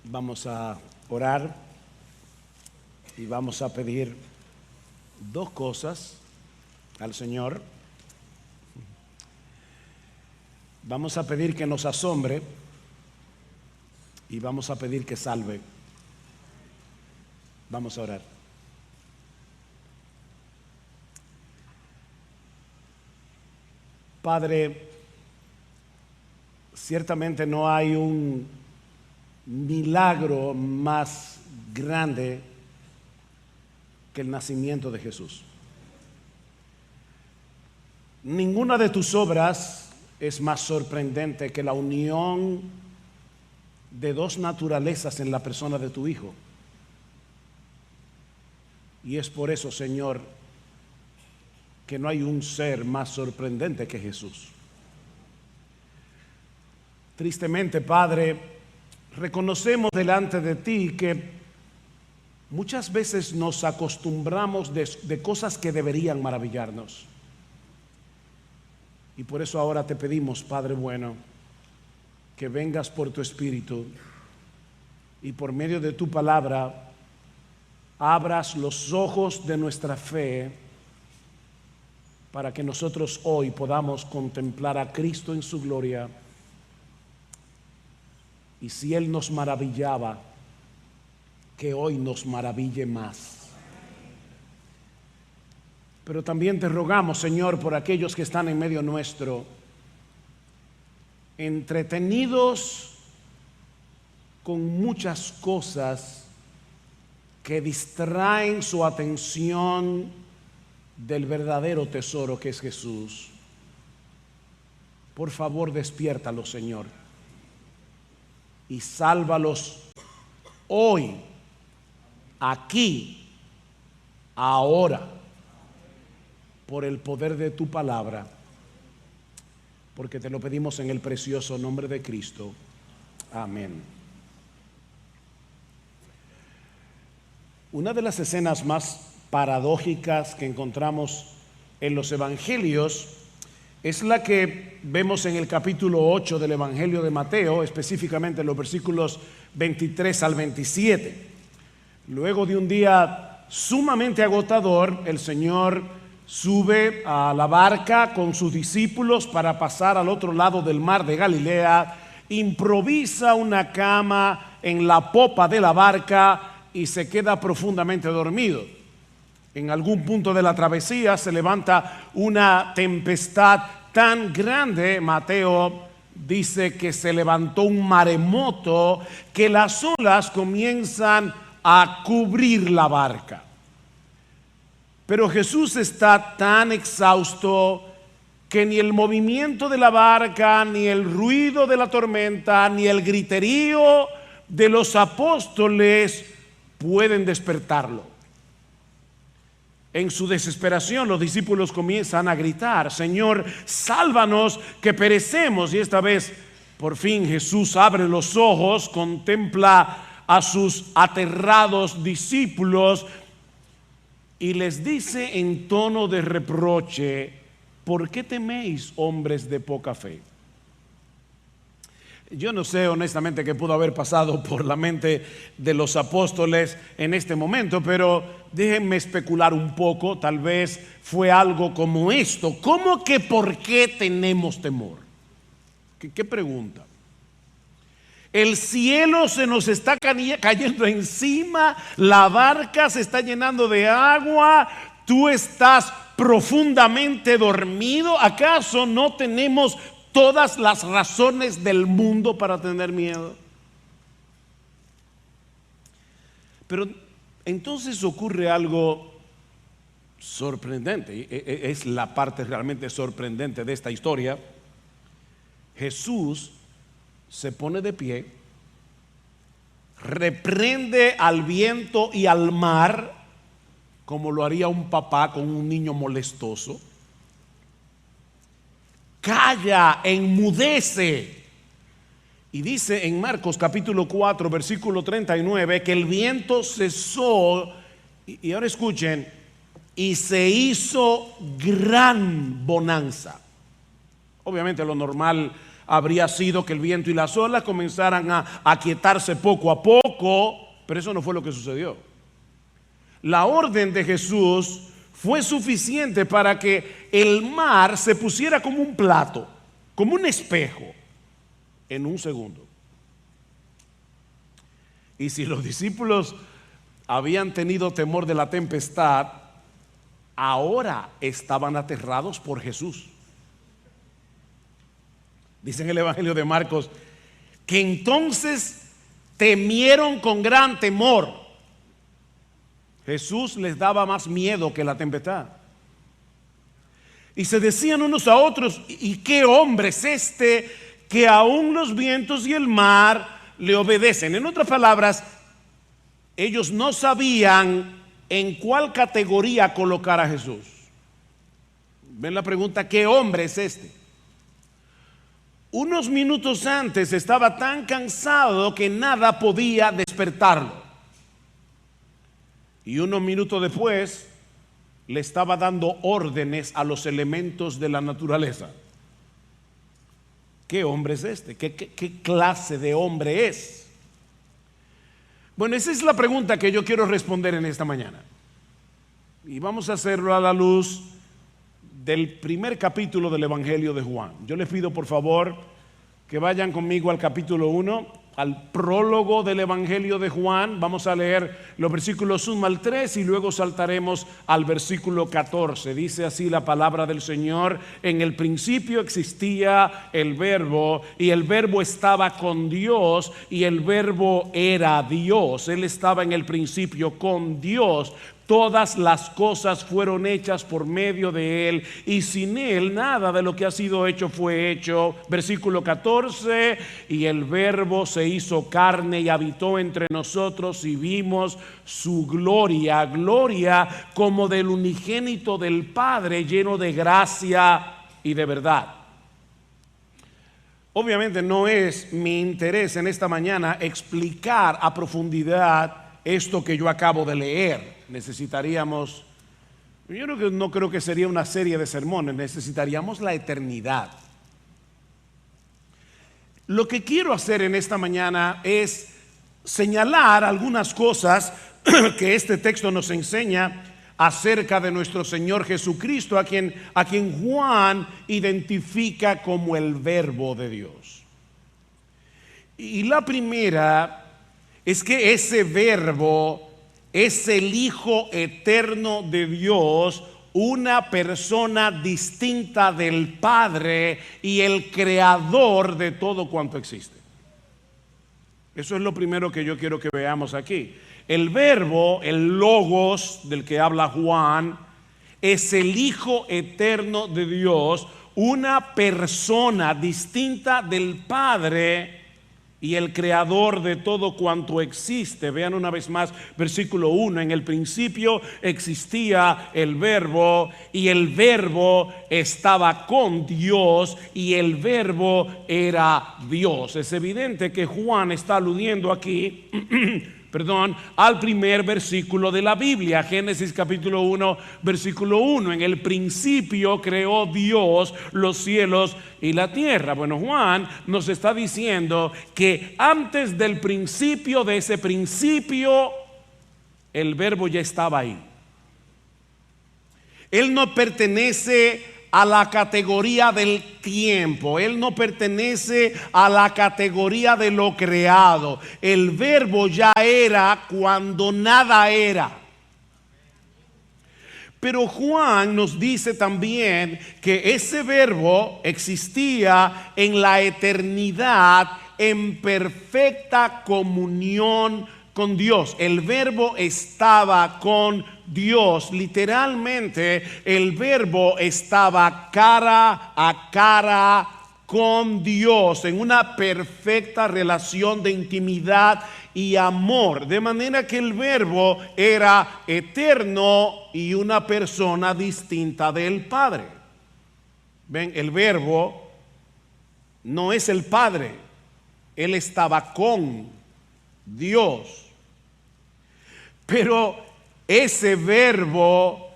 Vamos a orar y vamos a pedir dos cosas al Señor. Vamos a pedir que nos asombre y vamos a pedir que salve. Vamos a orar. Padre, ciertamente no hay un milagro más grande que el nacimiento de Jesús. Ninguna de tus obras es más sorprendente que la unión de dos naturalezas en la persona de tu Hijo. Y es por eso, Señor, que no hay un ser más sorprendente que Jesús. Tristemente, Padre, reconocemos delante de ti que muchas veces nos acostumbramos de cosas que deberían maravillarnos. Y por eso ahora te pedimos, Padre bueno, que vengas por tu Espíritu y por medio de tu palabra abras los ojos de nuestra fe para que nosotros hoy podamos contemplar a Cristo en su gloria. Y si Él nos maravillaba, que hoy nos maraville más. Pero también te rogamos, Señor, por aquellos que están en medio nuestro, entretenidos con muchas cosas que distraen su atención del verdadero tesoro que es Jesús. Por favor, despiértalos, Señor, y sálvalos hoy, aquí, ahora, por el poder de tu palabra, porque te lo pedimos en el precioso nombre de Cristo. Amén. Una de las escenas más paradójicas que encontramos en los evangelios es la que vemos en el capítulo 8 del Evangelio de Mateo, específicamente en los versículos 23 al 27. Luego de un día sumamente agotador, el Señor sube a la barca con sus discípulos para pasar al otro lado del mar de Galilea, improvisa una cama en la popa de la barca y se queda profundamente dormido. En algún punto de la travesía se levanta una tempestad tan grande, Mateo dice que se levantó un maremoto, que las olas comienzan a cubrir la barca. Pero Jesús está tan exhausto que ni el movimiento de la barca, ni el ruido de la tormenta, ni el griterío de los apóstoles pueden despertarlo. En su desesperación, los discípulos comienzan a gritar: Señor, sálvanos, que perecemos. Y esta vez, por fin, Jesús abre los ojos, contempla a sus aterrados discípulos y les dice en tono de reproche: ¿por qué teméis, hombres de poca fe? Yo no sé honestamente qué pudo haber pasado por la mente de los apóstoles en este momento, pero déjenme especular un poco. Tal vez fue algo como esto: ¿cómo que por qué tenemos temor? ¿Qué pregunta? El cielo se nos está cayendo encima, la barca se está llenando de agua, tú estás profundamente dormido. ¿Acaso no tenemos todas las razones del mundo para tener miedo? Pero entonces ocurre algo sorprendente. Es la parte realmente sorprendente de esta historia. Jesús se pone de pie, reprende al viento y al mar, como lo haría un papá con un niño molestoso. Calla, enmudece. Y dice en Marcos capítulo 4 versículo 39 que el viento cesó, y ahora escuchen, y se hizo gran bonanza. Obviamente lo normal habría sido que el viento y las olas comenzaran a aquietarse poco a poco, pero eso no fue lo que sucedió. La orden de Jesús fue suficiente para que el mar se pusiera como un plato, como un espejo, en un segundo. Y si los discípulos habían tenido temor de la tempestad, ahora estaban aterrados por Jesús. Dice en el Evangelio de Marcos que entonces temieron con gran temor. Jesús les daba más miedo que la tempestad. Y se decían unos a otros: ¿y qué hombre es este que aún los vientos y el mar le obedecen? En otras palabras, ellos no sabían en cuál categoría colocar a Jesús. ¿Ven la pregunta? ¿Qué hombre es este? Unos minutos antes estaba tan cansado que nada podía despertarlo. Y unos minutos después le estaba dando órdenes a los elementos de la naturaleza. ¿Qué hombre es este? ¿Qué clase de hombre es? Bueno, esa es la pregunta que yo quiero responder en esta mañana. Y vamos a hacerlo a la luz del primer capítulo del Evangelio de Juan. Yo les pido por favor que vayan conmigo al capítulo 1, al prólogo del Evangelio de Juan. Vamos a leer los versículos 1 al 3 y luego saltaremos al versículo 14. Dice así la palabra del Señor: en el principio existía el Verbo, y el Verbo estaba con Dios, y el Verbo era Dios. Él estaba en el principio con Dios. Todas las cosas fueron hechas por medio de Él, y sin Él nada de lo que ha sido hecho fue hecho. Versículo 14: y el Verbo se hizo carne y habitó entre nosotros, y vimos su gloria, gloria como del unigénito del Padre, lleno de gracia y de verdad. Obviamente no es mi interés en esta mañana explicar a profundidad esto que yo acabo de leer. Necesitaríamos, no creo que sería una serie de sermones, necesitaríamos la eternidad. Lo que quiero hacer en esta mañana es señalar algunas cosas que este texto nos enseña acerca de nuestro Señor Jesucristo, a quien Juan identifica como el Verbo de Dios. Y la primera es que ese Verbo es el Hijo eterno de Dios, una persona distinta del Padre y el creador de todo cuanto existe. Eso es lo primero que yo quiero que veamos aquí. El Verbo, el Logos del que habla Juan, es el Hijo eterno de Dios, una persona distinta del Padre y el creador de todo cuanto existe. Vean una vez más versículo 1: en el principio existía el Verbo, y el Verbo estaba con Dios, y el Verbo era Dios. Es evidente que Juan está aludiendo aquí al primer versículo de la Biblia, Génesis capítulo 1, versículo 1. En el principio creó Dios los cielos y la tierra. Bueno, Juan nos está diciendo que antes del principio de ese principio, el Verbo ya estaba ahí. Él no pertenece a la categoría del tiempo, Él no pertenece a la categoría de lo creado. El Verbo ya era cuando nada era. Pero Juan nos dice también que ese Verbo existía en la eternidad en perfecta comunión con Dios. El Verbo estaba con Dios. Literalmente, el Verbo estaba cara a cara con Dios, en una perfecta relación de intimidad y amor. De manera que el Verbo era eterno y una persona distinta del Padre. Ven, el Verbo no es el Padre. Él estaba con Dios. Pero ese Verbo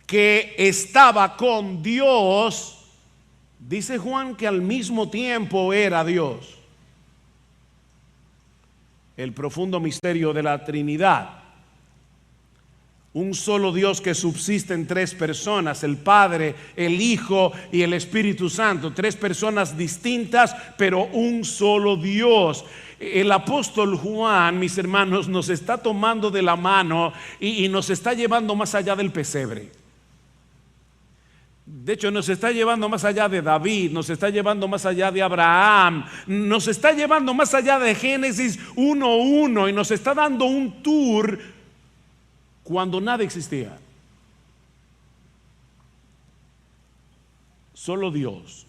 que estaba con Dios Dice Juan que al mismo tiempo era Dios. El profundo misterio de la Trinidad. Un solo Dios que subsiste en tres personas, el Padre, el Hijo y el Espíritu Santo. Tres personas distintas, pero un solo Dios. El apóstol Juan, mis hermanos, nos está tomando de la mano y nos está llevando más allá del pesebre. De hecho, nos está llevando más allá de David, nos está llevando más allá de Abraham, nos está llevando más allá de Génesis 1:1 y nos está dando un tour cuando nada existía. Solo Dios,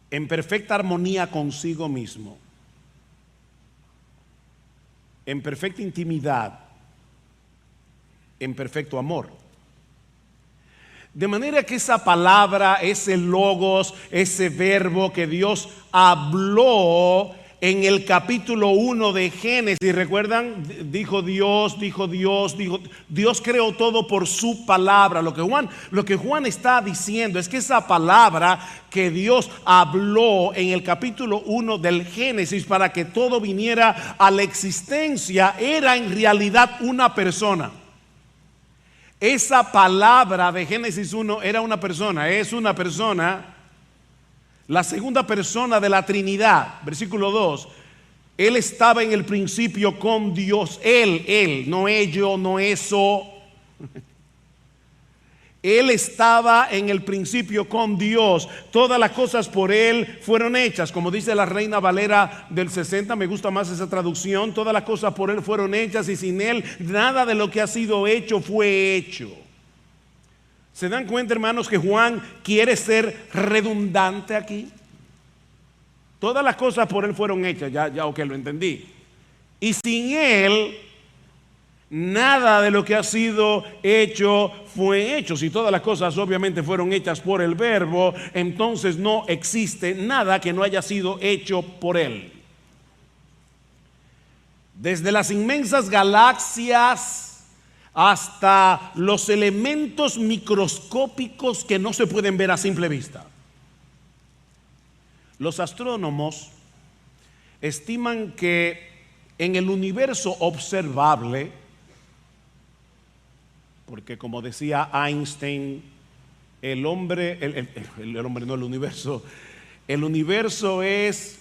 en perfecta armonía consigo mismo, en perfecta intimidad, en perfecto amor. De manera que esa palabra, ese logos, ese verbo que Dios habló en el capítulo 1 de Génesis, ¿recuerdan? Dios creó todo por su palabra. Lo que Juan está diciendo es que esa palabra que Dios habló en el capítulo 1 del Génesis para que todo viniera a la existencia era en realidad una persona. Esa palabra de Génesis 1 era una persona, es una persona, la segunda persona de la Trinidad. Versículo 2, Él estaba en el principio con Dios, Él, no ello, no eso. Él estaba en el principio con Dios. Todas las cosas por Él fueron hechas. Como dice la Reina Valera del 60, me gusta más esa traducción. Todas las cosas por Él fueron hechas y sin Él nada de lo que ha sido hecho fue hecho. ¿Se dan cuenta, hermanos, que Juan quiere ser redundante aquí? Todas las cosas por Él fueron hechas. Ya, ok, lo entendí. Y sin Él nada de lo que ha sido hecho fue hecho. Si todas las cosas obviamente fueron hechas por el Verbo, entonces no existe nada que no haya sido hecho por Él. Desde las inmensas galaxias hasta los elementos microscópicos que no se pueden ver a simple vista. Los astrónomos estiman que en el universo observable, porque como decía Einstein, el universo es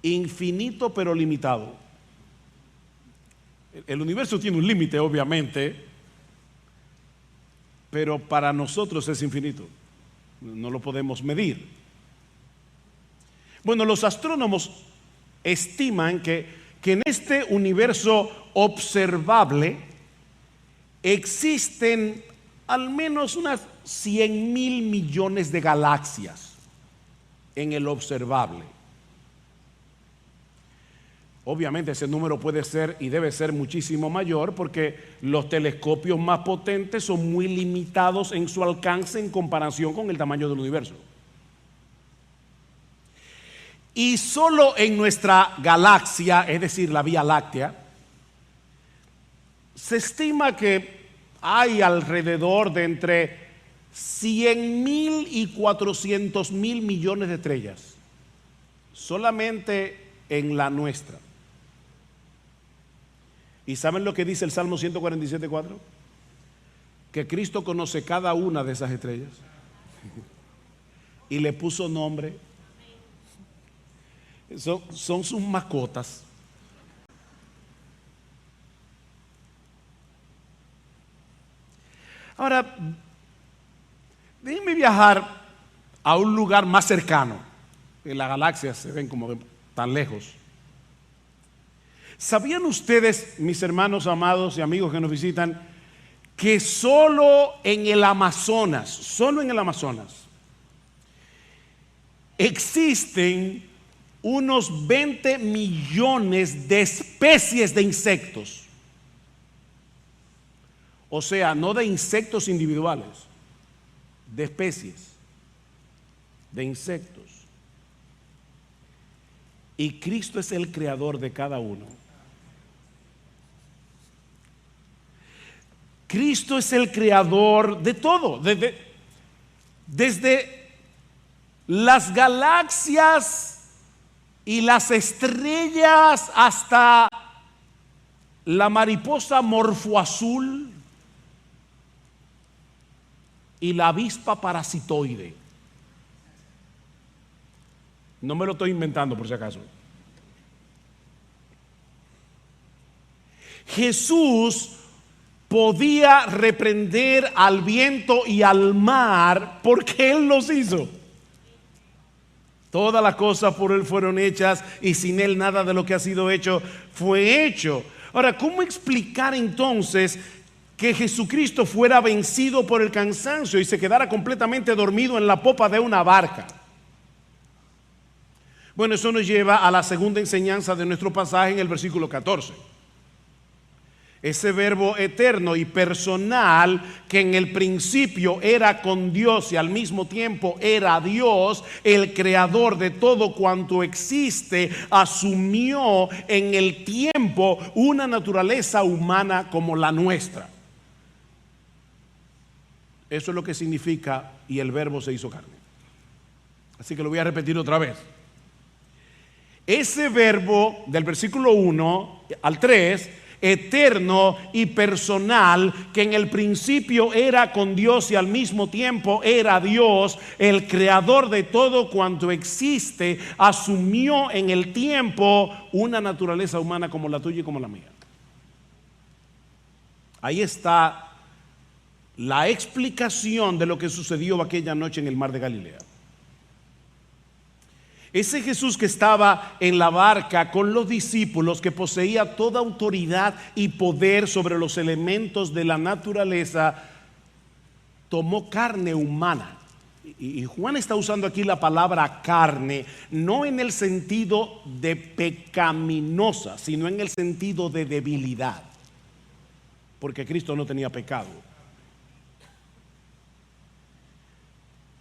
infinito pero limitado. El universo tiene un límite, obviamente, pero para nosotros es infinito. No lo podemos medir. Bueno, los astrónomos estiman que en este universo observable existen al menos unas 100,000 millones de galaxias en el observable. Obviamente ese número puede ser y debe ser muchísimo mayor porque los telescopios más potentes son muy limitados en su alcance en comparación con el tamaño del universo. Y solo en nuestra galaxia, es decir, la Vía Láctea, se estima que hay alrededor de entre 100,000 y 400,000 millones de estrellas, solamente en la nuestra. ¿Y saben lo que dice el Salmo 147:4? Que Cristo conoce cada una de esas estrellas y le puso nombre. Son sus mascotas. Ahora, déjenme viajar a un lugar más cercano. En las galaxias se ven como tan lejos. ¿Sabían ustedes, mis hermanos amados y amigos que nos visitan, que solo en el Amazonas existen unos 20 millones de especies de insectos? O sea, no de insectos individuales, de especies, de insectos. Y Cristo es el creador de cada uno. Cristo es el creador de todo. Desde las galaxias y las estrellas hasta la mariposa morfoazul y la avispa parasitoide. No me lo estoy inventando por si acaso. Jesús podía reprender al viento y al mar porque Él los hizo. Todas las cosas por Él fueron hechas y sin Él nada de lo que ha sido hecho fue hecho. Ahora, ¿cómo explicar entonces que Jesucristo fuera vencido por el cansancio y se quedara completamente dormido en la popa de una barca? Bueno, eso nos lleva a la segunda enseñanza de nuestro pasaje en el versículo 14. Ese verbo eterno y personal que en el principio era con Dios y al mismo tiempo era Dios, el creador de todo cuanto existe, asumió en el tiempo una naturaleza humana como la nuestra. Eso es lo que significa y el verbo se hizo carne. Así que lo voy a repetir otra vez. Ese verbo del versículo 1 al 3, eterno y personal, que en el principio era con Dios y al mismo tiempo era Dios, el creador de todo cuanto existe, asumió en el tiempo una naturaleza humana como la tuya y como la mía. Ahí está la explicación de lo que sucedió aquella noche en el mar de Galilea. Ese Jesús que estaba en la barca con los discípulos, que poseía toda autoridad y poder sobre los elementos de la naturaleza, tomó carne humana. Y Juan está usando aquí la palabra carne, no en el sentido de pecaminosa, sino en el sentido de debilidad, porque Cristo no tenía pecado.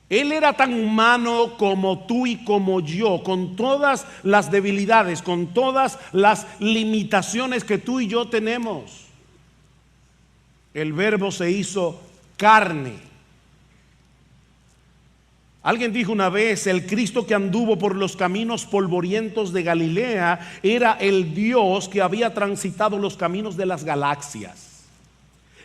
Él era tan humano como tú y como yo, con todas las debilidades, con todas las limitaciones que tú y yo tenemos. El verbo se hizo carne. Alguien dijo una vez: el Cristo que anduvo por los caminos polvorientos de Galilea era el Dios que había transitado los caminos de las galaxias.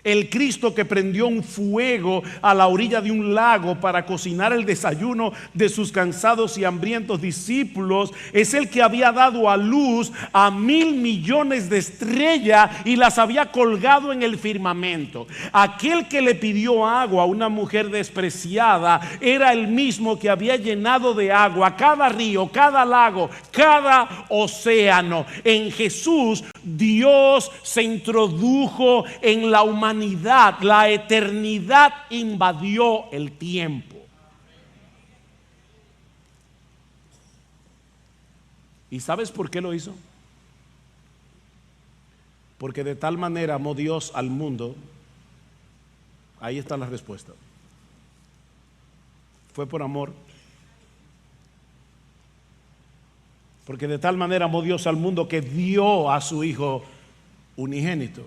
El Cristo que prendió un fuego a la orilla de un lago para cocinar el desayuno de sus cansados y hambrientos discípulos es el que había dado a luz a 1,000 millones de estrellas y las había colgado en el firmamento. Aquel que le pidió agua a una mujer despreciada era el mismo que había llenado de agua cada río, cada lago, cada océano. En Jesús Dios se introdujo en la humanidad, la eternidad invadió el tiempo. ¿Y sabes por qué lo hizo? Porque de tal manera amó Dios al mundo. Ahí está la respuesta. Fue por amor. Porque de tal manera amó Dios al mundo que dio a su Hijo unigénito.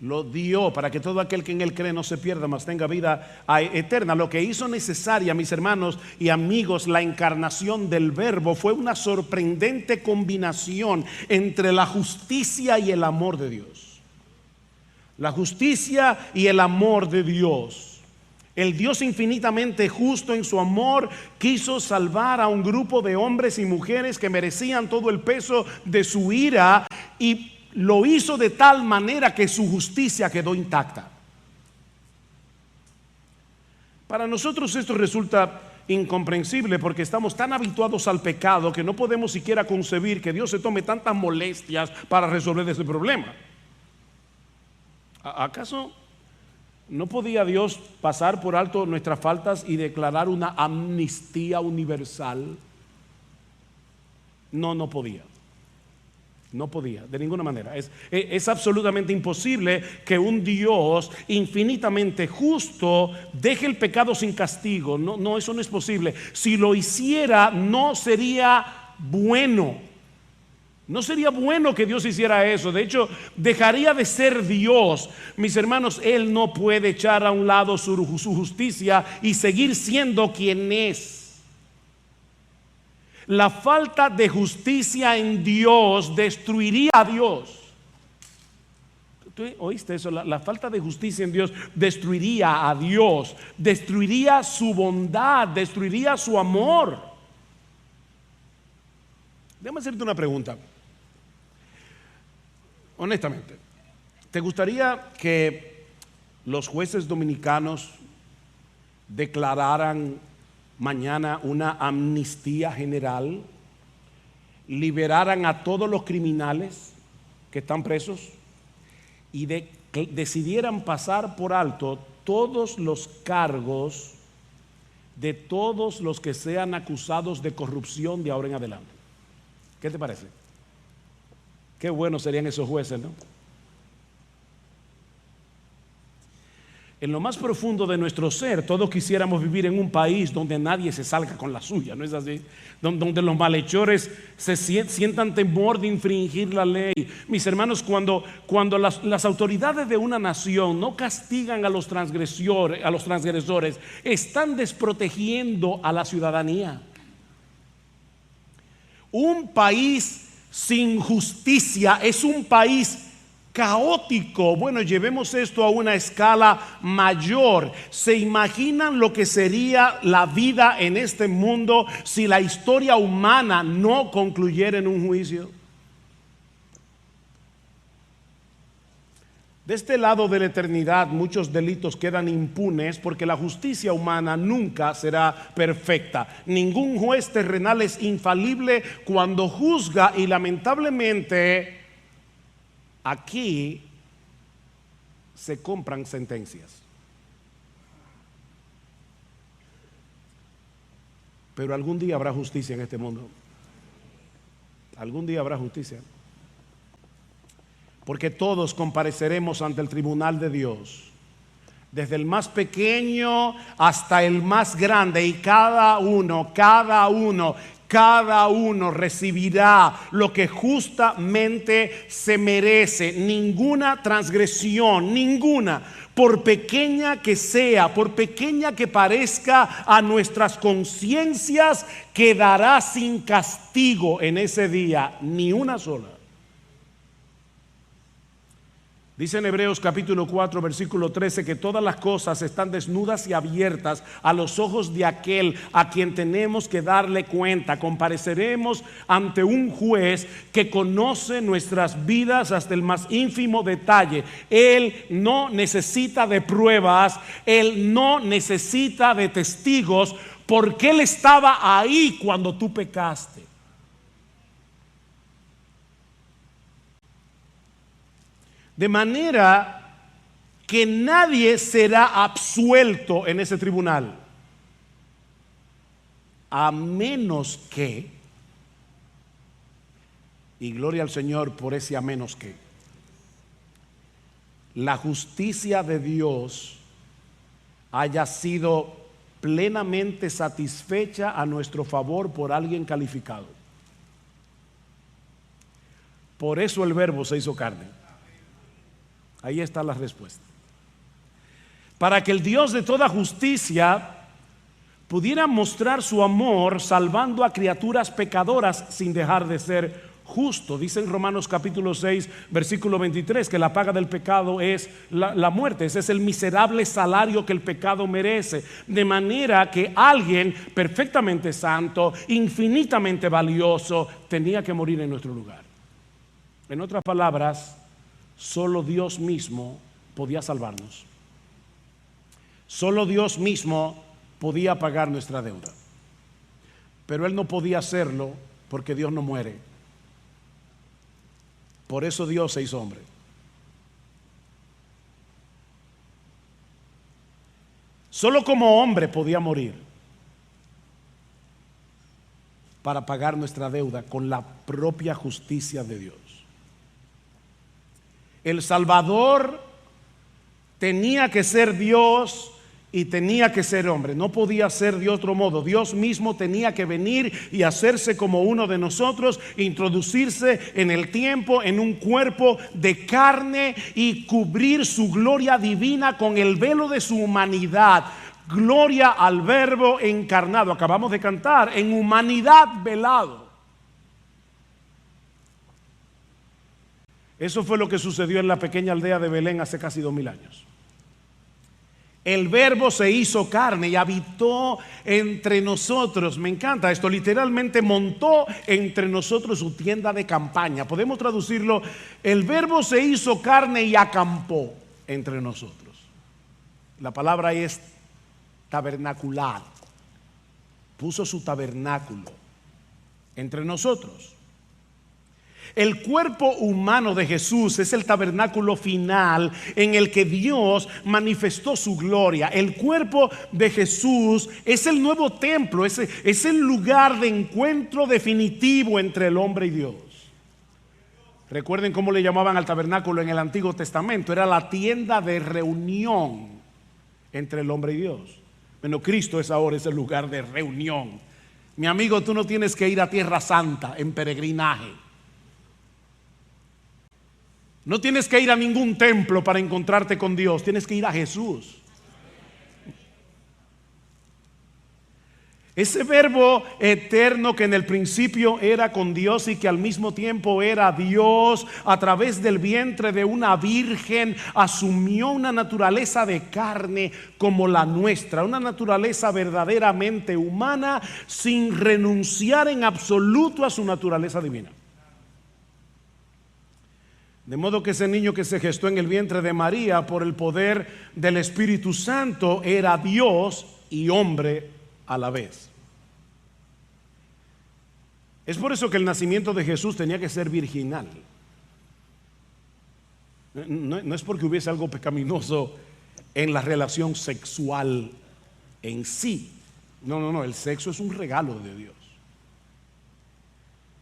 Lo dio para que todo aquel que en Él cree no se pierda, mas tenga vida eterna. Lo que hizo necesaria, mis hermanos y amigos, la encarnación del Verbo fue una sorprendente combinación entre la justicia y el amor de Dios. La justicia y el amor de Dios. El Dios infinitamente justo en su amor quiso salvar a un grupo de hombres y mujeres que merecían todo el peso de su ira, y lo hizo de tal manera que su justicia quedó intacta. Para nosotros esto resulta incomprensible porque estamos tan habituados al pecado que no podemos siquiera concebir que Dios se tome tantas molestias para resolver ese problema. ¿Acaso no podía Dios pasar por alto nuestras faltas y declarar una amnistía universal? No podía. No podía, de ninguna manera. Es absolutamente imposible que un Dios infinitamente justo deje el pecado sin castigo. No, eso no es posible. Si lo hiciera, no sería bueno. No sería bueno que Dios hiciera eso. De hecho, dejaría de ser Dios. Mis hermanos, Él no puede echar a un lado su justicia y seguir siendo quien es. La falta de justicia en Dios destruiría a Dios. ¿Tú oíste eso? La falta de justicia en Dios destruiría a Dios, destruiría su bondad, destruiría su amor. Déjame hacerte una pregunta. Honestamente, ¿te gustaría que los jueces dominicanos declararan mañana una amnistía general, liberaran a todos los criminales que están presos y decidieran pasar por alto todos los cargos de todos los que sean acusados de corrupción de ahora en adelante? ¿Qué te parece? Qué buenos serían esos jueces, ¿no? En lo más profundo de nuestro ser, todos quisiéramos vivir en un país donde nadie se salga con la suya, ¿no es así? Donde los malhechores se sientan temor de infringir la ley. Mis hermanos, cuando las autoridades de una nación no castigan a los transgresores, están desprotegiendo a la ciudadanía. Un país sin justicia es un país caótico. Bueno, llevemos esto a una escala mayor. ¿Se imaginan lo que sería la vida en este mundo si la historia humana no concluyera en un juicio? De este lado de la eternidad, muchos delitos quedan impunes porque la justicia humana nunca será perfecta. Ningún juez terrenal es infalible cuando juzga, y lamentablemente aquí se compran sentencias. Pero algún día habrá justicia en este mundo. Algún día habrá justicia. Porque todos compareceremos ante el tribunal de Dios, desde el más pequeño hasta el más grande, y cada uno recibirá lo que justamente se merece. Ninguna transgresión, ninguna, por pequeña que sea, por pequeña que parezca a nuestras conciencias, quedará sin castigo en ese día, ni una sola. Dice en Hebreos capítulo 4 versículo 13 que todas las cosas están desnudas y abiertas a los ojos de aquel a quien tenemos que darle cuenta. Compareceremos ante un juez que conoce nuestras vidas hasta el más ínfimo detalle. Él no necesita de pruebas, Él no necesita de testigos, porque Él estaba ahí cuando tú pecaste. De manera que nadie será absuelto en ese tribunal, a menos que, y gloria al Señor por ese a menos que, la justicia de Dios haya sido plenamente satisfecha a nuestro favor por alguien calificado. Por eso el Verbo se hizo carne. Ahí está la respuesta. Para que el Dios de toda justicia pudiera mostrar su amor salvando a criaturas pecadoras sin dejar de ser justo. Dice en Romanos capítulo 6 versículo 23 que la paga del pecado es la muerte. Ese es el miserable salario que el pecado merece. De manera que alguien perfectamente santo, infinitamente valioso, tenía que morir en nuestro lugar. En otras palabras, solo Dios mismo podía salvarnos. Solo Dios mismo podía pagar nuestra deuda. Pero Él no podía hacerlo porque Dios no muere. Por eso Dios se hizo hombre. Solo como hombre podía morir para pagar nuestra deuda con la propia justicia de Dios. El Salvador tenía que ser Dios y tenía que ser hombre, no podía ser de otro modo. Dios mismo tenía que venir y hacerse como uno de nosotros, introducirse en el tiempo, en un cuerpo de carne y cubrir su gloria divina con el velo de su humanidad. Gloria al Verbo encarnado. Acabamos de cantar, en humanidad velado. Eso fue lo que sucedió en la pequeña aldea de Belén hace casi 2000 años. El Verbo se hizo carne y habitó entre nosotros. Me encanta esto, literalmente montó entre nosotros su tienda de campaña. Podemos traducirlo: el Verbo se hizo carne y acampó entre nosotros. La palabra es tabernacular. Puso su tabernáculo entre nosotros. El cuerpo humano de Jesús es el tabernáculo final en el que Dios manifestó su gloria. El cuerpo de Jesús es el nuevo templo, es el lugar de encuentro definitivo entre el hombre y Dios. Recuerden cómo le llamaban al tabernáculo en el Antiguo Testamento. Era la tienda de reunión entre el hombre y Dios. Bueno, Cristo es ahora ese lugar de reunión. Mi amigo, tú no tienes que ir a Tierra Santa en peregrinaje. No tienes que ir a ningún templo para encontrarte con Dios. Tienes que ir a Jesús. Ese Verbo eterno que en el principio era con Dios y que al mismo tiempo era Dios, a través del vientre de una virgen asumió una naturaleza de carne como la nuestra, una naturaleza verdaderamente humana, sin renunciar en absoluto a su naturaleza divina. De modo que ese niño que se gestó en el vientre de María por el poder del Espíritu Santo era Dios y hombre a la vez. Es por eso que el nacimiento de Jesús tenía que ser virginal. No es porque hubiese algo pecaminoso en la relación sexual en sí. No, el sexo es un regalo de Dios,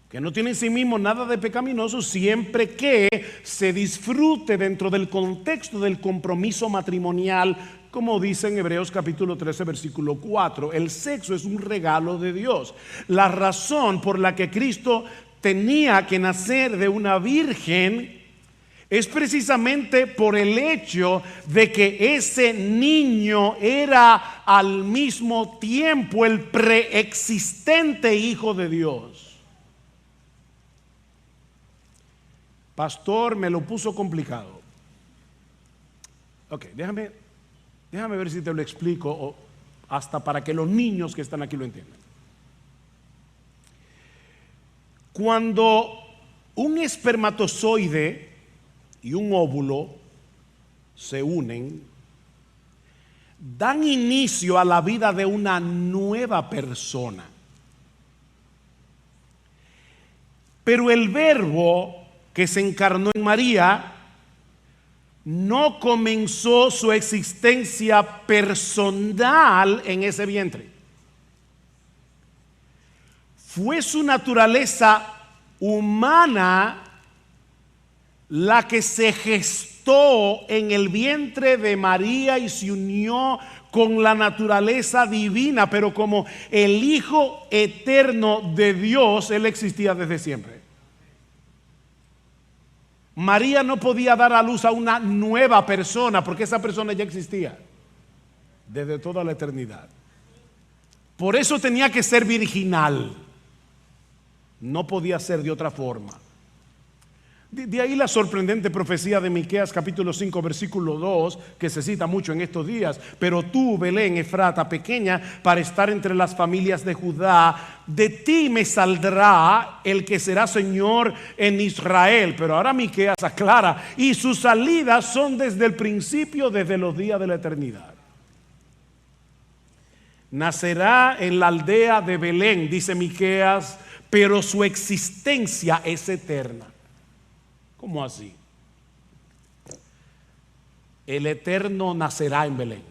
que no tiene en sí mismo nada de pecaminoso, siempre que se disfrute dentro del contexto del compromiso matrimonial, como dice en Hebreos capítulo 13 versículo 4. El sexo es un regalo de Dios. La razón por la que Cristo tenía que nacer de una virgen es precisamente por el hecho de que ese niño era al mismo tiempo el preexistente Hijo de Dios. Pastor, me lo puso complicado. Ok, déjame ver si te lo explico, o hasta para que los niños que están aquí lo entiendan. Cuando un espermatozoide y un óvulo se unen, dan inicio a la vida de una nueva persona. Pero el Verbo que se encarnó en María no comenzó su existencia personal en ese vientre. Fue su naturaleza humana la que se gestó en el vientre de María y se unió con la naturaleza divina, pero como el Hijo eterno de Dios, Él existía desde siempre. María no podía dar a luz a una nueva persona porque esa persona ya existía desde toda la eternidad. Por eso tenía que ser virginal. No podía ser de otra forma. De ahí la sorprendente profecía de Miqueas capítulo 5 versículo 2, que se cita mucho en estos días. Pero tú, Belén Efrata, pequeña para estar entre las familias de Judá, de ti me saldrá el que será Señor en Israel. Pero ahora Miqueas aclara: y sus salidas son desde el principio, desde los días de la eternidad. Nacerá en la aldea de Belén, dice Miqueas, pero su existencia es eterna. ¿Cómo así? El Eterno nacerá en Belén.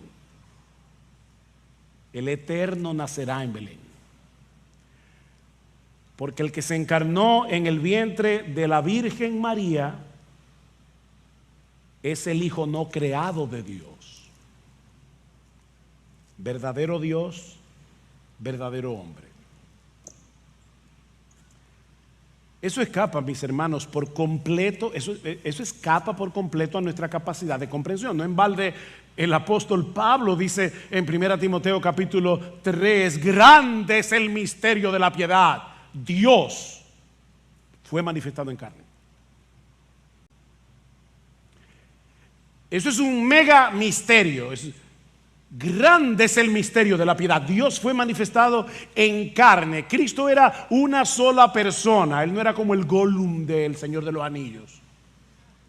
El Eterno nacerá en Belén. Porque el que se encarnó en el vientre de la Virgen María es el Hijo no creado de Dios. verdadero Dios, verdadero hombre. Eso escapa, mis hermanos, por completo, eso escapa por completo a nuestra capacidad de comprensión. No en balde el apóstol Pablo dice en 1 Timoteo capítulo 3, grande es el misterio de la piedad. Dios fue manifestado en carne. Eso es un mega misterio. Grande es el misterio de la piedad. Dios fue manifestado en carne. Cristo era una sola persona. Él no era como el Gollum del Señor de los Anillos,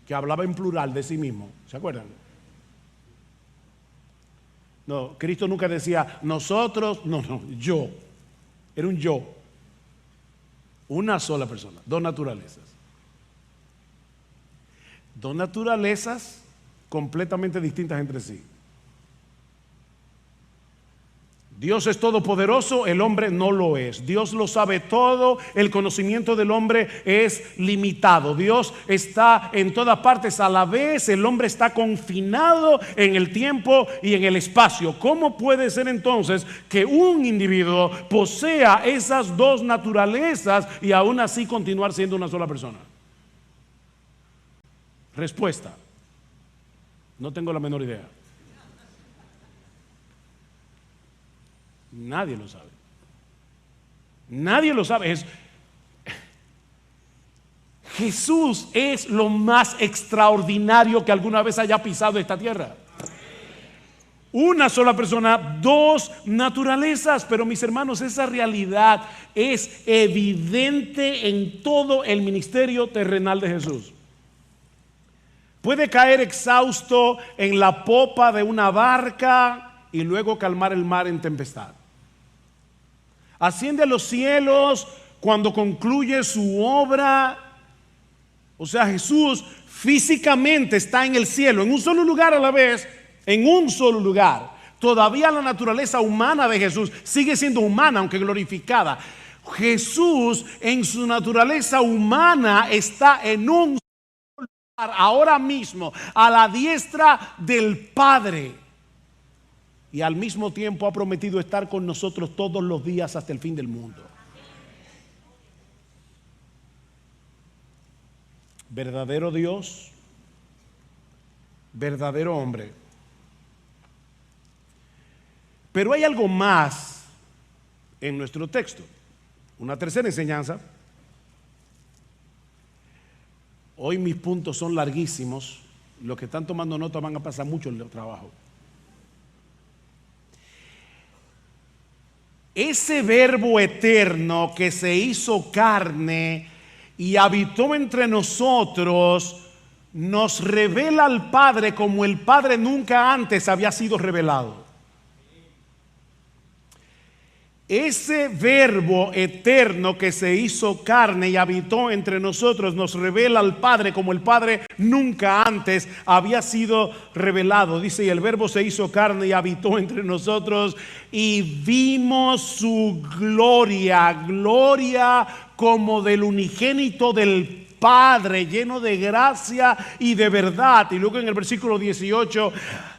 que hablaba en plural de sí mismo. ¿Se acuerdan? No, Cristo nunca decía nosotros, no, yo. Era un yo. Una sola persona, dos naturalezas. Dos naturalezas completamente distintas entre sí. Dios es todopoderoso, el hombre no lo es. Dios lo sabe todo, el conocimiento del hombre es limitado. Dios está en todas partes a la vez, el hombre está confinado en el tiempo y en el espacio. ¿Cómo puede ser entonces que un individuo posea esas dos naturalezas y aún así continuar siendo una sola persona? Respuesta: no tengo la menor idea. Nadie lo sabe. Nadie lo sabe. Jesús es lo más extraordinario que alguna vez haya pisado esta tierra. Una sola persona, dos naturalezas. Pero mis hermanos, esa realidad es evidente en todo el ministerio terrenal de Jesús. Puede caer exhausto en la popa de una barca y luego calmar el mar en tempestad. Asciende a los cielos cuando concluye su obra. O sea, Jesús físicamente está en el cielo, en un solo lugar a la vez, en un solo lugar. Todavía la naturaleza humana de Jesús sigue siendo humana, aunque glorificada. Jesús en su naturaleza humana está en un solo lugar ahora mismo, a la diestra del Padre. Y al mismo tiempo ha prometido estar con nosotros todos los días hasta el fin del mundo. Verdadero Dios, verdadero hombre. Pero hay algo más en nuestro texto. Una tercera enseñanza. Hoy mis puntos son larguísimos. Los que están tomando nota van a pasar mucho el trabajo. Ese verbo eterno que se hizo carne y habitó entre nosotros, nos revela al Padre como el Padre nunca antes había sido revelado. Ese verbo eterno que se hizo carne y habitó entre nosotros nos revela al Padre como el Padre nunca antes había sido revelado. Dice, y el verbo se hizo carne y habitó entre nosotros y vimos su gloria, gloria como del unigénito del Padre, lleno de gracia y de verdad. Y luego en el versículo 18,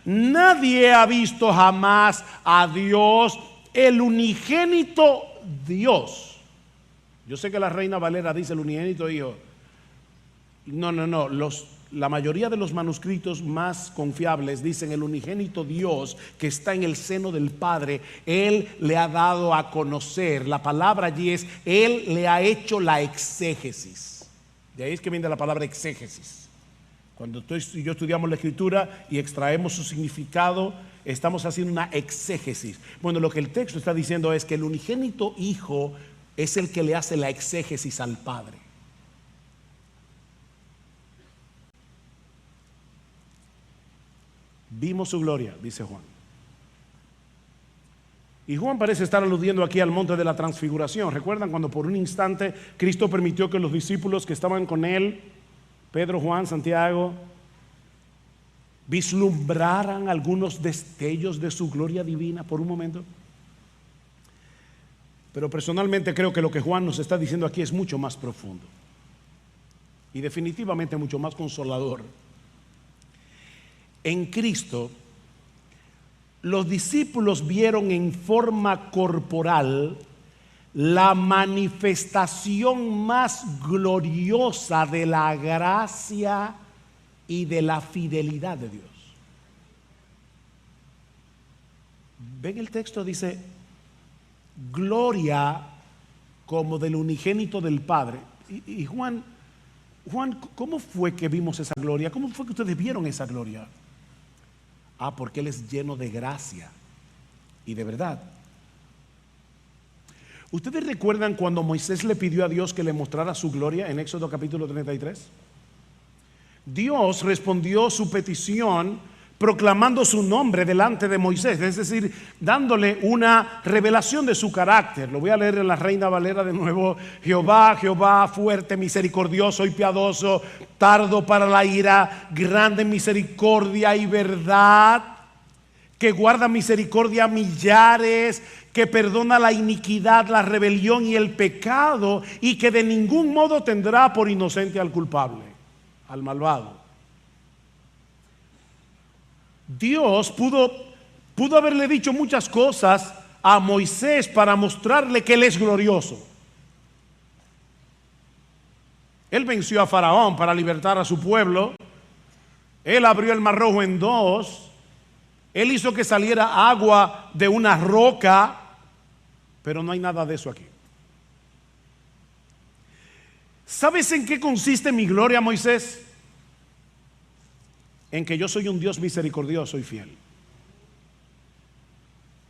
nadie ha visto jamás a Dios, el unigénito Dios. Yo sé que la Reina Valera dice el unigénito Hijo. No. La mayoría de los manuscritos más confiables dicen el unigénito Dios que está en el seno del Padre. Él le ha dado a conocer. La palabra allí es, Él le ha hecho la exégesis. De ahí es que viene la palabra exégesis. Cuando tú y yo estudiamos la Escritura y extraemos su significado, estamos haciendo una exégesis. Bueno, lo que el texto está diciendo es que el unigénito Hijo es el que le hace la exégesis al Padre. Vimos su gloria, dice Juan. Y Juan parece estar aludiendo aquí al monte de la transfiguración. ¿Recuerdan cuando por un instante Cristo permitió que los discípulos que estaban con él, Pedro, Juan, Santiago, vislumbraran algunos destellos de su gloria divina por un momento? Pero personalmente creo que lo que Juan nos está diciendo aquí es mucho más profundo y definitivamente mucho más consolador. En Cristo los discípulos vieron en forma corporal la manifestación más gloriosa de la gracia y de la fidelidad de Dios. Ven, el texto dice gloria como del unigénito del Padre. Y Juan, ¿cómo fue que vimos esa gloria? ¿Cómo fue que ustedes vieron esa gloria? Porque Él es lleno de gracia y de verdad. ¿Ustedes recuerdan cuando Moisés le pidió a Dios que le mostrara su gloria en Éxodo capítulo 33? Dios respondió su petición proclamando su nombre delante de Moisés, es decir, dándole una revelación de su carácter. Lo voy a leer en la Reina Valera de nuevo. Jehová, Jehová, fuerte, misericordioso y piadoso, tardo para la ira, grande en misericordia y verdad, que guarda misericordia a millares, que perdona la iniquidad, la rebelión y el pecado, y que de ningún modo tendrá por inocente al culpable, al malvado. Dios pudo haberle dicho muchas cosas a Moisés para mostrarle que Él es glorioso. Él venció a Faraón para libertar a su pueblo. Él abrió el Mar Rojo en dos. Él hizo que saliera agua de una roca. Pero no hay nada de eso aquí. ¿Sabes en qué consiste mi gloria, Moisés? En que yo soy un Dios misericordioso y fiel,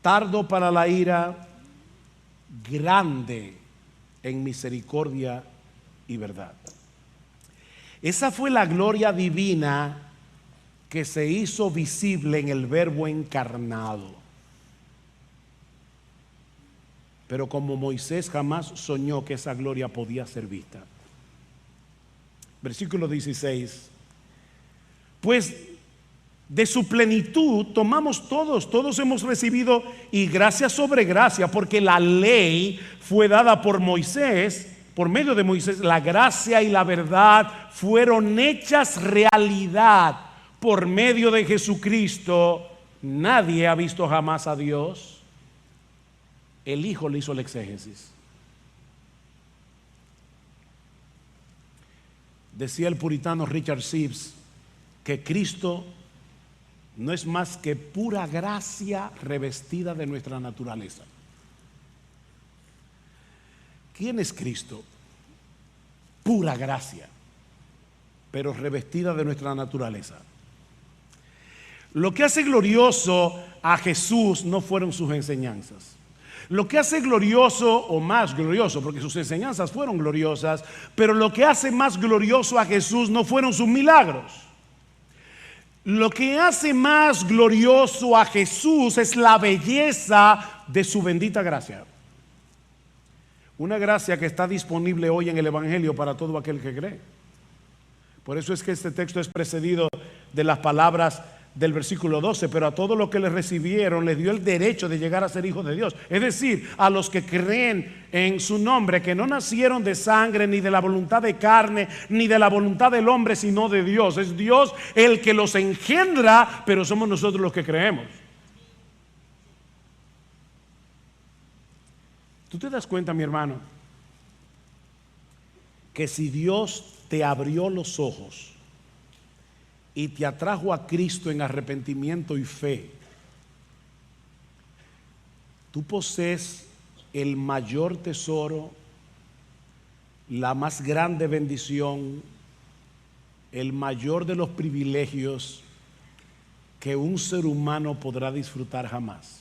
tardo para la ira, grande en misericordia y verdad. Esa fue la gloria divina que se hizo visible en el Verbo encarnado. Pero como Moisés jamás soñó que esa gloria podía ser vista. Versículo 16. Pues de su plenitud tomamos todos hemos recibido, y gracia sobre gracia, porque la ley fue dada por Moisés, por medio de Moisés. La gracia y la verdad fueron hechas realidad por medio de Jesucristo. Nadie ha visto jamás a Dios. El Hijo le hizo el exégesis. Decía el puritano Richard Sibbes que Cristo no es más que pura gracia revestida de nuestra naturaleza. ¿Quién es Cristo? Pura gracia, pero revestida de nuestra naturaleza. Lo que hace glorioso a Jesús no fueron sus enseñanzas. Lo que hace glorioso, o más glorioso, porque sus enseñanzas fueron gloriosas, pero lo que hace más glorioso a Jesús no fueron sus milagros. Lo que hace más glorioso a Jesús es la belleza de su bendita gracia. Una gracia que está disponible hoy en el Evangelio para todo aquel que cree. Por eso es que este texto es precedido de las palabras del versículo 12, pero a todos los que le recibieron les dio el derecho de llegar a ser hijos de Dios. Es decir, a los que creen en su nombre, que no nacieron de sangre, ni de la voluntad de carne, ni de la voluntad del hombre, sino de Dios. Es Dios el que los engendra, pero somos nosotros los que creemos. ¿Tú te das cuenta, mi hermano, que si Dios te abrió los ojos y te atrajo a Cristo en arrepentimiento y fe, tú posees el mayor tesoro, la más grande bendición, el mayor de los privilegios que un ser humano podrá disfrutar jamás?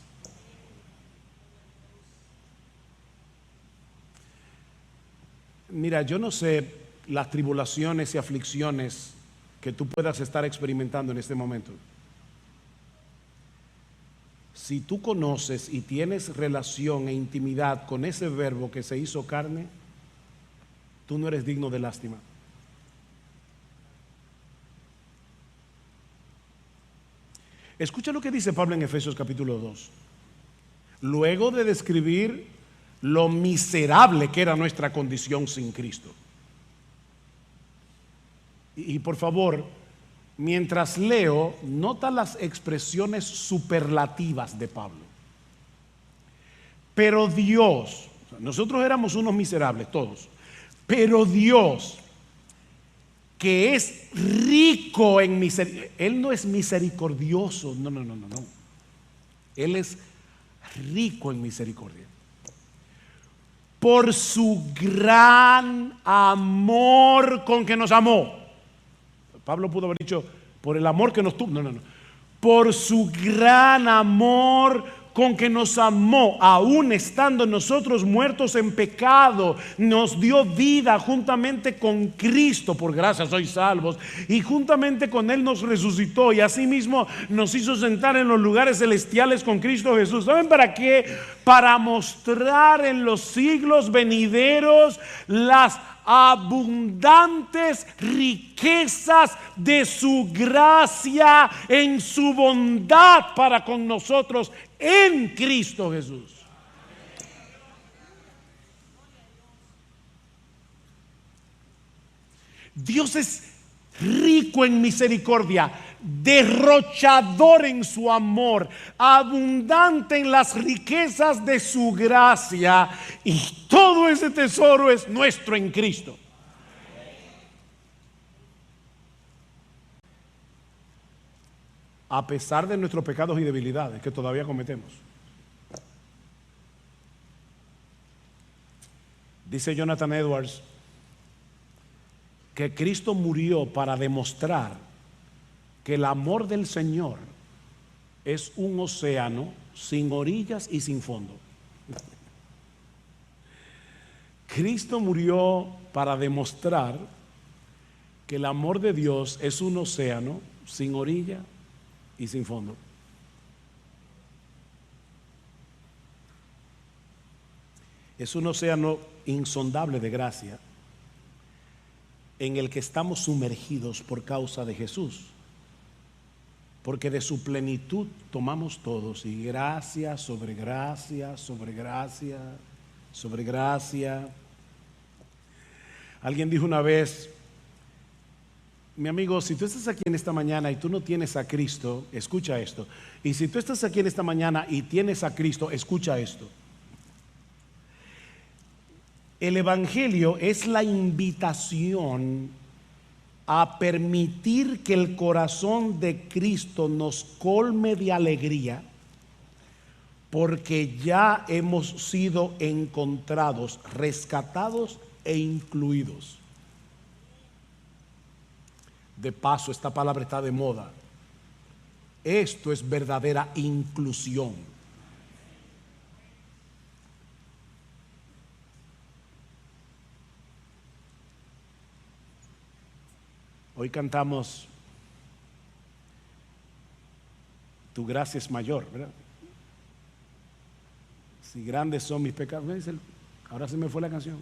Mira, yo no sé las tribulaciones y aflicciones que tú puedas estar experimentando en este momento. Si tú conoces y tienes relación e intimidad con ese Verbo que se hizo carne, tú no eres digno de lástima. Escucha lo que dice Pablo en Efesios capítulo 2. Luego de describir lo miserable que era nuestra condición sin Cristo. Y por favor, mientras leo, nota las expresiones superlativas de Pablo. Pero Dios, nosotros éramos unos miserables todos, pero Dios, que es rico en misericordia, Él no es misericordioso, no. Él es rico en misericordia. Por su gran amor con que nos amó. Pablo pudo haber dicho, por el amor que nos tuvo. No. Por su gran amor con que nos amó, aún estando nosotros muertos en pecado, nos dio vida juntamente con Cristo. Por gracia sois salvos. Y juntamente con Él nos resucitó. Y asimismo nos hizo sentar en los lugares celestiales con Cristo Jesús. ¿Saben para qué? Para mostrar en los siglos venideros las abundantes riquezas de su gracia en su bondad para con nosotros en Cristo Jesús. Dios es rico en misericordia, derrochador en su amor, abundante en las riquezas de su gracia, y todo ese tesoro es nuestro en Cristo. A pesar de nuestros pecados y debilidades que todavía cometemos. Dice Jonathan Edwards que Cristo murió para demostrar que el amor del Señor es un océano sin orillas y sin fondo. Cristo murió para demostrar que el amor de Dios es un océano sin orilla y sin fondo. Es un océano insondable de gracia en el que estamos sumergidos por causa de Jesús, porque de su plenitud tomamos todos, y gracia sobre gracia sobre gracia sobre gracia. Alguien dijo una vez: mi amigo, si tú estás aquí en esta mañana y tú no tienes a Cristo, escucha esto. Y si tú estás aquí en esta mañana y tienes a Cristo, escucha esto. El Evangelio es la invitación a permitir que el corazón de Cristo nos colme de alegría, porque ya hemos sido encontrados, rescatados e incluidos. De paso, esta palabra está de moda. Esto es verdadera inclusión. Hoy cantamos Tu gracia es mayor, ¿verdad? Si grandes son mis pecados. Ahora se me fue la canción.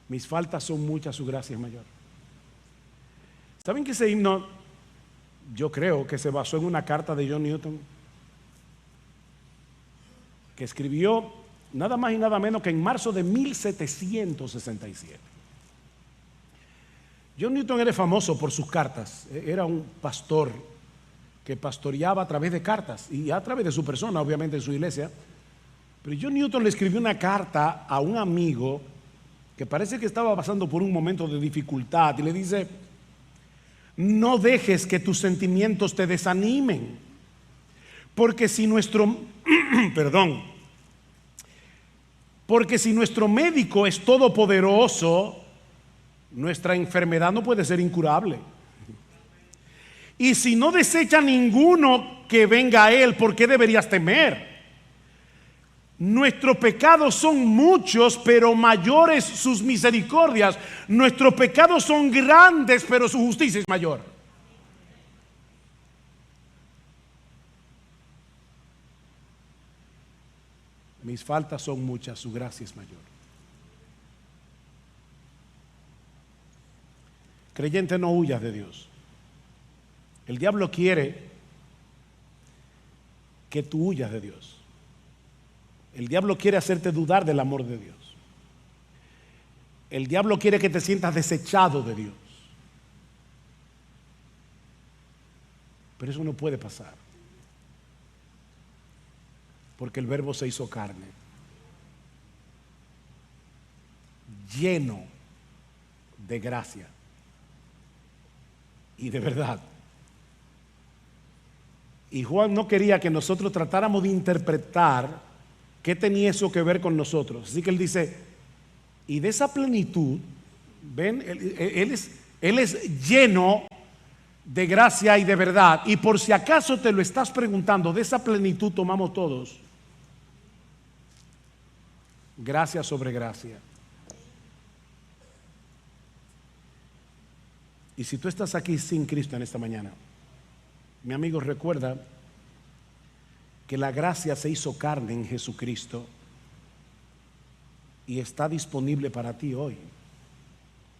Mis faltas son muchas, su gracia es mayor. ¿Saben que ese himno, yo creo que se basó en una carta de John Newton, que escribió nada más y nada menos que en marzo de 1767? John Newton era famoso por sus cartas. Era un pastor que pastoreaba a través de cartas y a través de su persona, obviamente en su iglesia. Pero John Newton le escribió una carta a un amigo que parece que estaba pasando por un momento de dificultad, y le dice: no dejes que tus sentimientos te desanimen, porque si nuestro porque si nuestro médico es todopoderoso, nuestra enfermedad no puede ser incurable. Y si no desecha ninguno que venga a Él, ¿por qué deberías temer? Nuestros pecados son muchos, pero mayores sus misericordias. Nuestros pecados son grandes, pero su justicia es mayor. Mis faltas son muchas, su gracia es mayor. Creyente, no huyas de Dios. El diablo quiere que tú huyas de Dios. El diablo quiere hacerte dudar del amor de Dios. El diablo quiere que te sientas desechado de Dios. Pero eso no puede pasar, porque el Verbo se hizo carne, lleno de gracia y de verdad. Y Juan no quería que nosotros tratáramos de interpretar qué tenía eso que ver con nosotros. Así que él dice, y de esa plenitud, ven, él es lleno de gracia y de verdad. Y por si acaso te lo estás preguntando, de esa plenitud tomamos todos gracia sobre gracia. Y si tú estás aquí sin Cristo en esta mañana, mi amigo, recuerda que la gracia se hizo carne en Jesucristo y está disponible para ti hoy,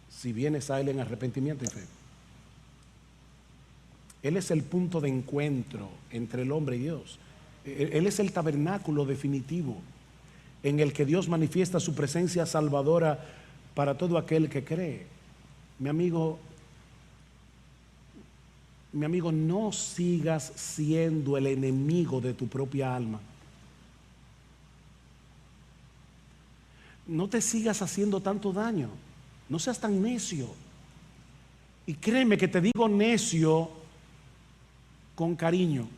si vienes a Él en arrepentimiento y fe. Él es el punto de encuentro entre el hombre y Dios. Él es el tabernáculo definitivo en el que Dios manifiesta su presencia salvadora para todo aquel que cree. Mi amigo, no sigas siendo el enemigo de tu propia alma. No te sigas haciendo tanto daño. No seas tan necio. Y créeme que te digo necio con cariño,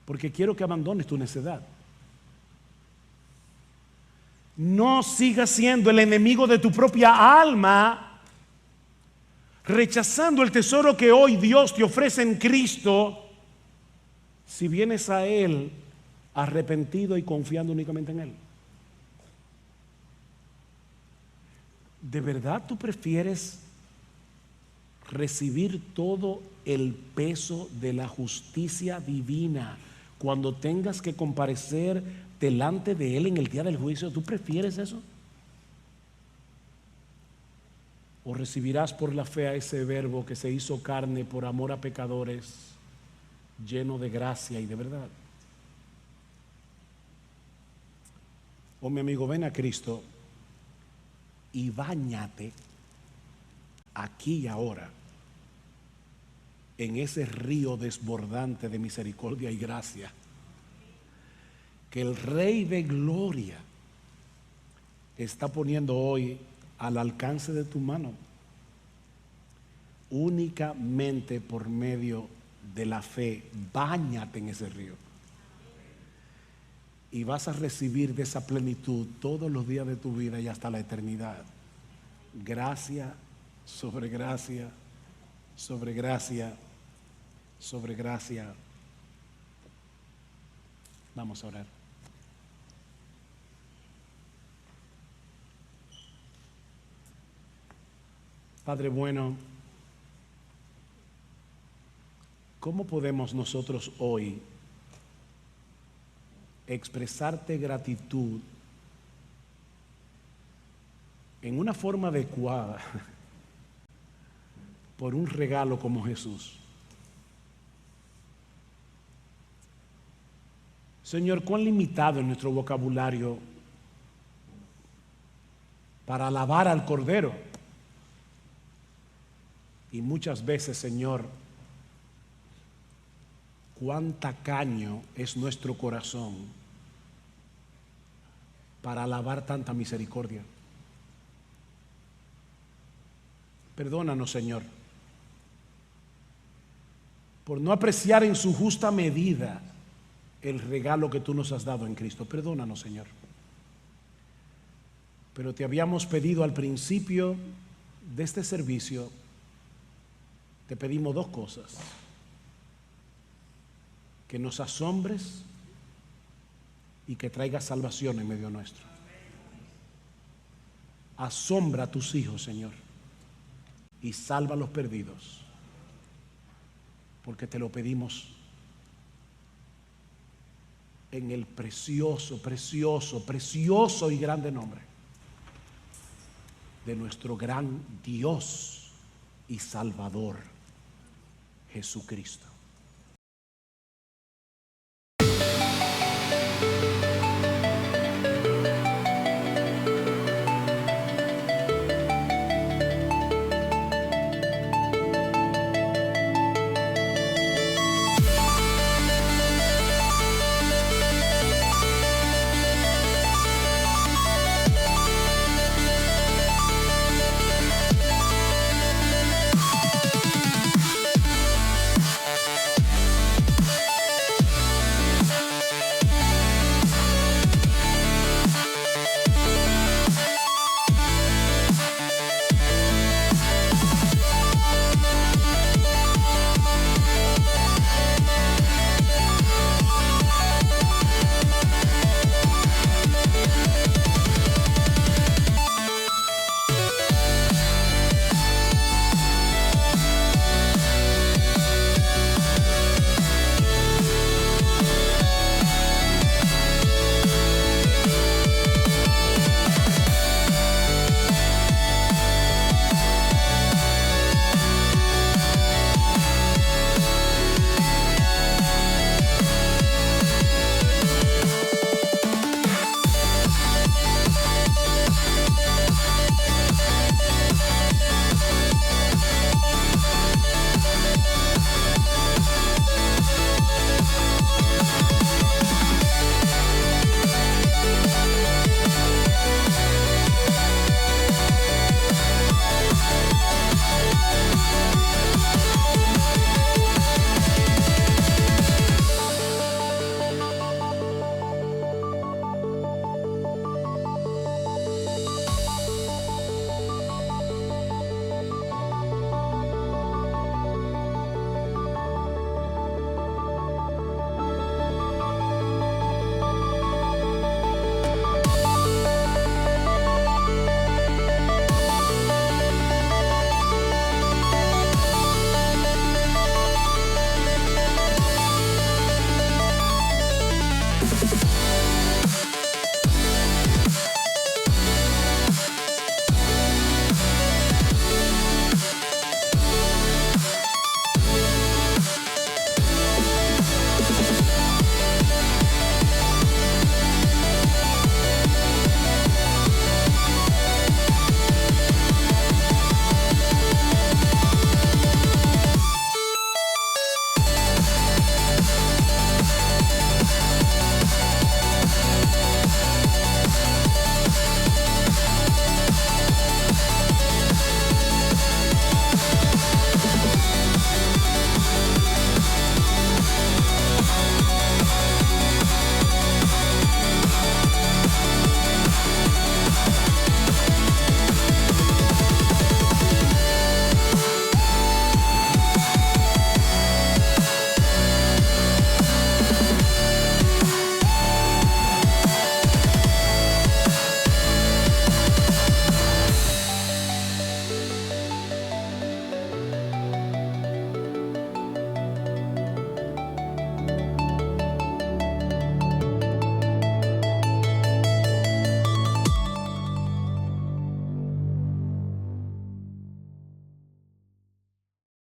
porque quiero que abandones tu necedad. No sigas siendo el enemigo de tu propia alma, rechazando el tesoro que hoy Dios te ofrece en Cristo, si vienes a Él arrepentido y confiando únicamente en Él. ¿De verdad tú prefieres recibir todo el peso de la justicia divina cuando tengas que comparecer delante de Él en el día del juicio? ¿Tú prefieres eso? ¿O recibirás por la fe a ese Verbo que se hizo carne por amor a pecadores, lleno de gracia y de verdad? Oh, mi amigo, ven a Cristo y báñate aquí y ahora en ese río desbordante de misericordia y gracia que el Rey de Gloria está poniendo hoy al alcance de tu mano, únicamente por medio de la fe. Báñate en ese río y vas a recibir de esa plenitud todos los días de tu vida y hasta la eternidad. Gracia sobre gracia, sobre gracia, sobre gracia. Vamos a orar. Padre bueno, ¿cómo podemos nosotros hoy expresarte gratitud en una forma adecuada por un regalo como Jesús? Señor, cuán limitado es nuestro vocabulario para alabar al Cordero. Y muchas veces, Señor, cuán tacaño es nuestro corazón para alabar tanta misericordia. Perdónanos, Señor, por no apreciar en su justa medida el regalo que tú nos has dado en Cristo. Perdónanos, Señor. Pero te habíamos pedido al principio de este servicio, te pedimos dos cosas: que nos asombres y que traigas salvación en medio nuestro. Asombra a tus hijos, Señor, y salva a los perdidos, porque te lo pedimos en el precioso, precioso, precioso y grande nombre de nuestro gran Dios y Salvador, Jesucristo.